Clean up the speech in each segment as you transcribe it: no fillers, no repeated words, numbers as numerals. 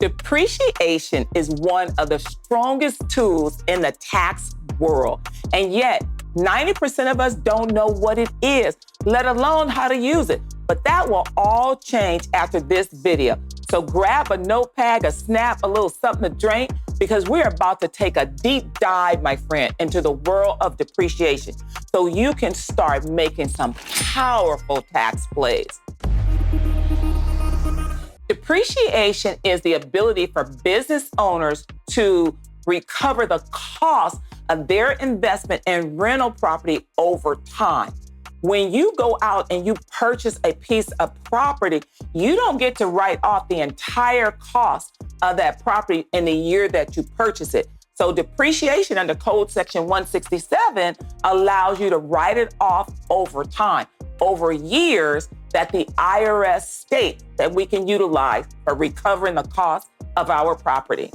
Depreciation is one of the strongest tools in the tax world, and yet 90% of us don't know what it is, let alone how to use it. But that will all change after this video. So grab a notepad, a snap, a little something to drink, because we're about to take a deep dive, my friend, into the world of depreciation so you can start making some powerful tax plays. Depreciation is the ability for business owners to recover the cost of their investment in rental property over time. When you go out and you purchase a piece of property, you don't get to write off the entire cost of that property in the year that you purchase it. So depreciation under Code Section 167 allows you to write it off over time, over years that the IRS states that we can utilize for recovering the cost of our property.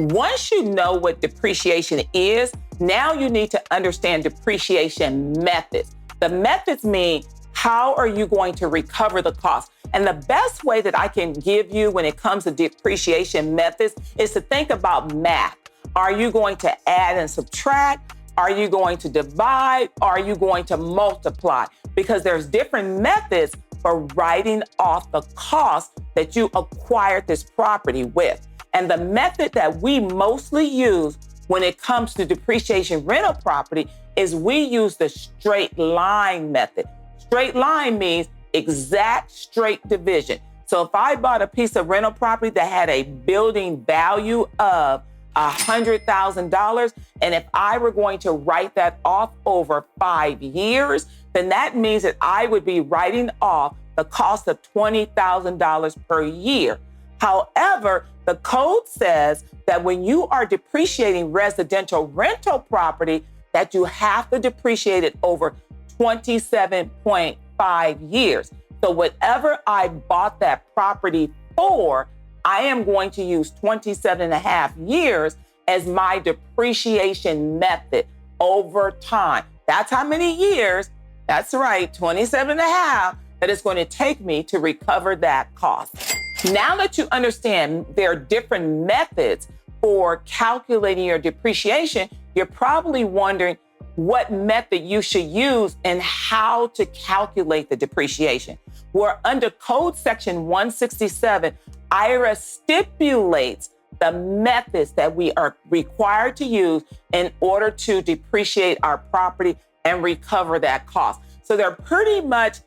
Once you know what depreciation is, now you need to understand depreciation methods. The methods mean how are you going to recover the cost? And the best way that I can give you when it comes to depreciation methods is to think about math. Are you going to add and subtract? Are you going to divide? Are you going to multiply? Because there's different methods for writing off the cost that you acquired this property with. And the method that we mostly use when it comes to depreciation rental property is we use the straight line method. Straight line means exact straight division. So if I bought a piece of rental property that had a building value of $100,000, and if I were going to write that off over 5 years, then that means that I would be writing off the cost of $20,000 per year. However, the code says that when you are depreciating residential rental property, that you have to depreciate it over 27.5 years. So whatever I bought that property for, I am going to use 27 and a half years as my depreciation method over time. That's how many years, that's right, 27 and a half, that it's going to take me to recover that cost. Now that you understand there are different methods for calculating your depreciation, you're probably wondering what method you should use and how to calculate the depreciation. Where under Code Section 167, IRS stipulates the methods that we are required to use in order to depreciate our property and recover that cost. So they're pretty much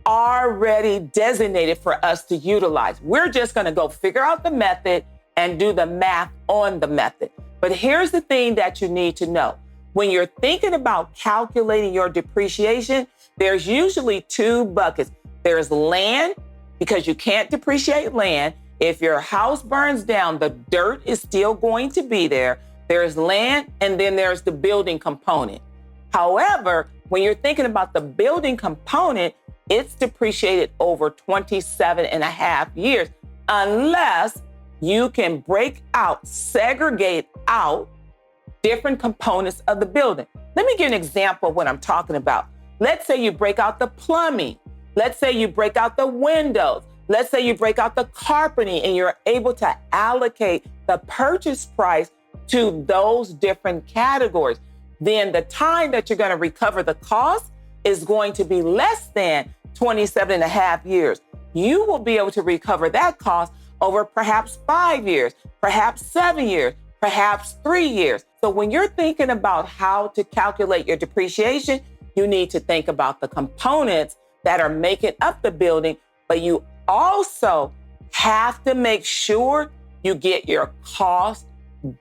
already designated for us to utilize. We're just going to go figure out the method and do the math on the method. But here's the thing that you need to know. When you're thinking about calculating your depreciation, there's usually two buckets. There's land, because you can't depreciate land. If your house burns down, the dirt is still going to be there. There's land, and then there's the building component. However, when you're thinking about the building component, it's depreciated over 27 and a half years, unless you can break out, segregate out different components of the building. Let me give an example of what I'm talking about. Let's say you break out the plumbing. Let's say you break out the windows. Let's say you break out the carpeting and you're able to allocate the purchase price to those different categories. Then the time that you're going to recover the cost is going to be less than 27 and a half years. You will be able to recover that cost over perhaps 5 years, perhaps 7 years, perhaps 3 years. So when you're thinking about how to calculate your depreciation, you need to think about the components that are making up the building, but you also have to make sure you get your cost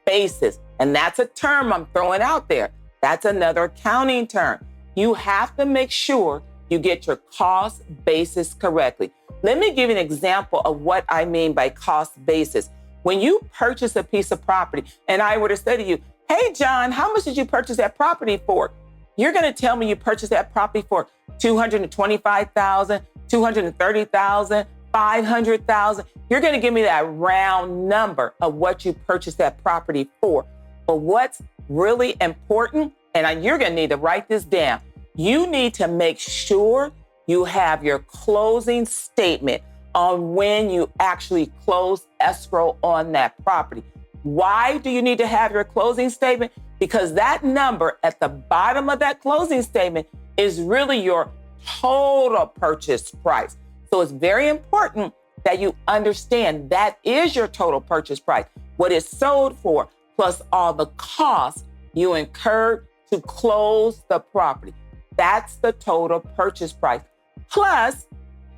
basis. And that's a term I'm throwing out there. That's another accounting term. You have to make sure you get your cost basis correctly. Let me give you an example of what I mean by cost basis. When you purchase a piece of property and I were to say to you, hey, John, how much did you purchase that property for? You're going to tell me you purchased that property for $225,000, $230,000, $500,000. You're going to give me that round number of what you purchased that property for. But what's really important, and you're going to need to write this down, you need to make sure you have your closing statement on when you actually close escrow on that property. Why do you need to have your closing statement? Because that number at the bottom of that closing statement is really your total purchase price. So it's very important that you understand that is your total purchase price, what it's sold for, plus all the costs you incurred to close the property. That's the total purchase price. Plus,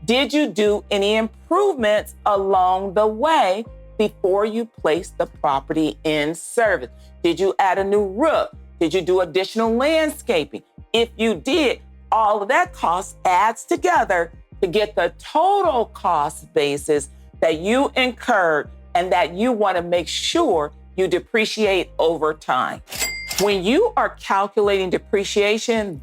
did you do any improvements along the way before you place the property in service? Did you add a new roof? Did you do additional landscaping? If you did, all of that cost adds together to get the total cost basis that you incurred and that you want to make sure you depreciate over time. When you are calculating depreciation,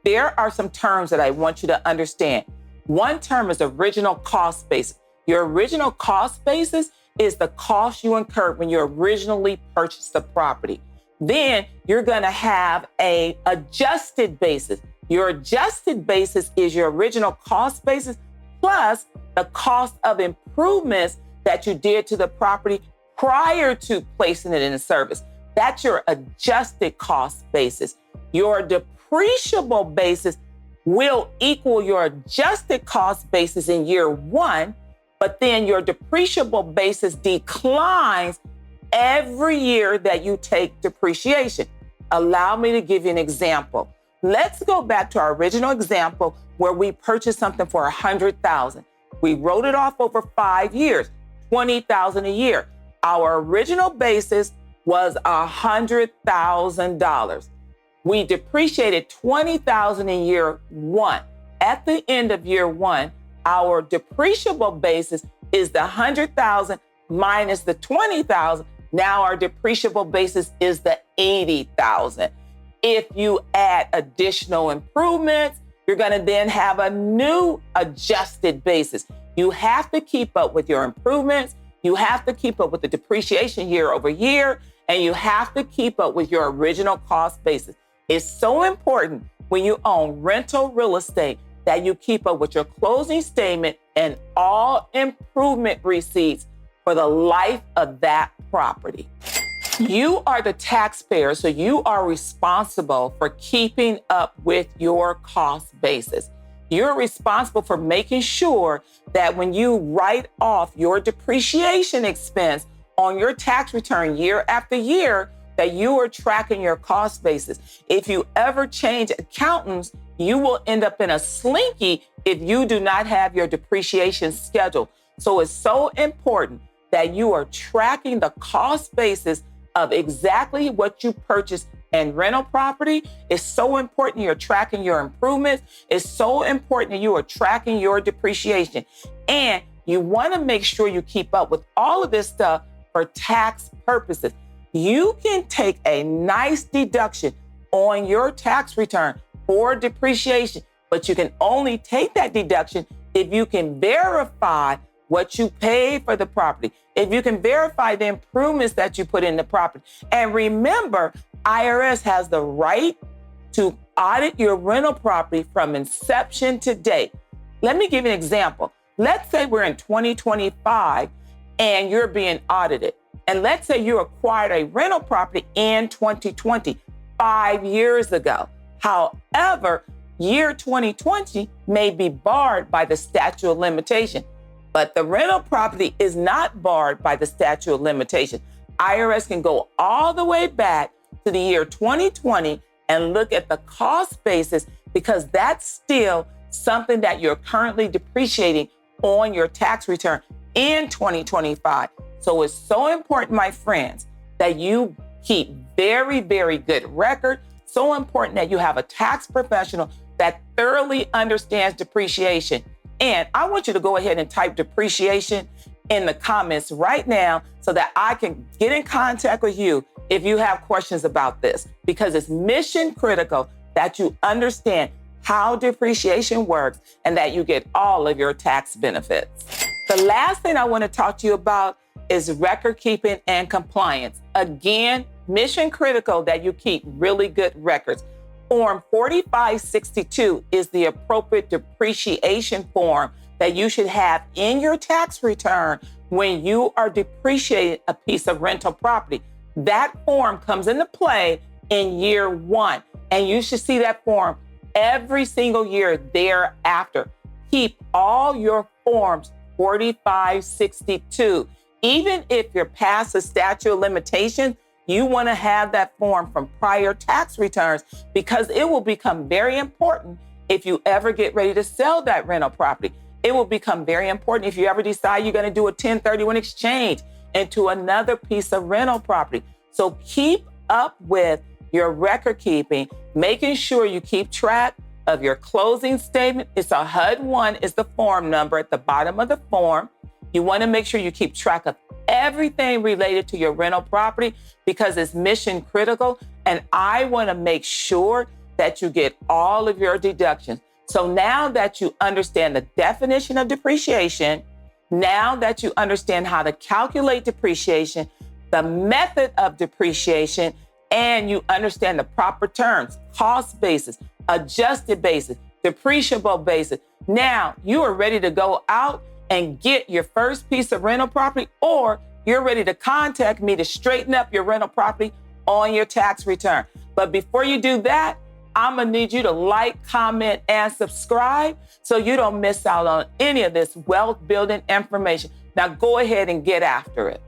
there are some terms that I want you to understand. One term is original cost basis. Your original cost basis is the cost you incurred when you originally purchased the property. Then you're going to have an adjusted basis. Your adjusted basis is your original cost basis plus the cost of improvements that you did to the property prior to placing it in service. That's your adjusted cost basis. Your depreciable basis will equal your adjusted cost basis in year one, but then your depreciable basis declines every year that you take depreciation. Allow me to give you an example. Let's go back to our original example where we purchased something for $100,000. We wrote it off over 5 years, $20,000 a year. Our original basis was $100,000. We depreciated $20,000 in year one. At the end of year one, our depreciable basis is the $100,000 minus the $20,000. Now our depreciable basis is the $80,000. If you add additional improvements, you're going to then have a new adjusted basis. You have to keep up with your improvements. You have to keep up with the depreciation year over year, and you have to keep up with your original cost basis. It's so important when you own rental real estate that you keep up with your closing statement and all improvement receipts for the life of that property. You are the taxpayer, so you are responsible for keeping up with your cost basis. You're responsible for making sure that when you write off your depreciation expense on your tax return year after year, that you are tracking your cost basis. If you ever change accountants, you will end up in a slinky if you do not have your depreciation schedule. So it's so important that you are tracking the cost basis of exactly what you purchased in rental property. It's so important you're tracking your improvements. It's so important that you are tracking your depreciation. And you want to make sure you keep up with all of this stuff for tax purposes. You can take a nice deduction on your tax return for depreciation, but you can only take that deduction if you can verify what you paid for the property, if you can verify the improvements that you put in the property. And remember, IRS has the right to audit your rental property from inception to date. Let me give you an example. Let's say we're in 2025 and you're being audited. And let's say you acquired a rental property in 2020, 5 years ago. However, year 2020 may be barred by the statute of limitation, but the rental property is not barred by the statute of limitation. IRS can go all the way back to the year 2020 and look at the cost basis because that's still something that you're currently depreciating on your tax return in 2025. So it's so important, my friends, that you keep very, very good record. So important that you have a tax professional that thoroughly understands depreciation. And I want you to go ahead and type depreciation in the comments right now so that I can get in contact with you if you have questions about this, because it's mission critical that you understand how depreciation works and that you get all of your tax benefits. The last thing I want to talk to you about is record keeping and compliance. Again, mission critical that you keep really good records. Form 4562 is the appropriate depreciation form that you should have in your tax return when you are depreciating a piece of rental property. That form comes into play in year 1, and you should see that form every single year thereafter. Keep all your forms 4562. Even if you're past the statute of limitations, you want to have that form from prior tax returns, because it will become very important if you ever get ready to sell that rental property. It will become very important if you ever decide you're going to do a 1031 exchange into another piece of rental property. So keep up with your record keeping, making sure you keep track of your closing statement. It's a HUD-1 is the form number at the bottom of the form. You want to make sure you keep track of everything related to your rental property, because it's mission critical. And I want to make sure that you get all of your deductions. So now that you understand the definition of depreciation, now that you understand how to calculate depreciation, the method of depreciation, and you understand the proper terms, cost basis, adjusted basis, depreciable basis, now you are ready to go out and get your first piece of rental property, or you're ready to contact me to straighten up your rental property on your tax return. But before you do that, I'm gonna need you to like, comment, and subscribe so you don't miss out on any of this wealth building information. Now go ahead and get after it.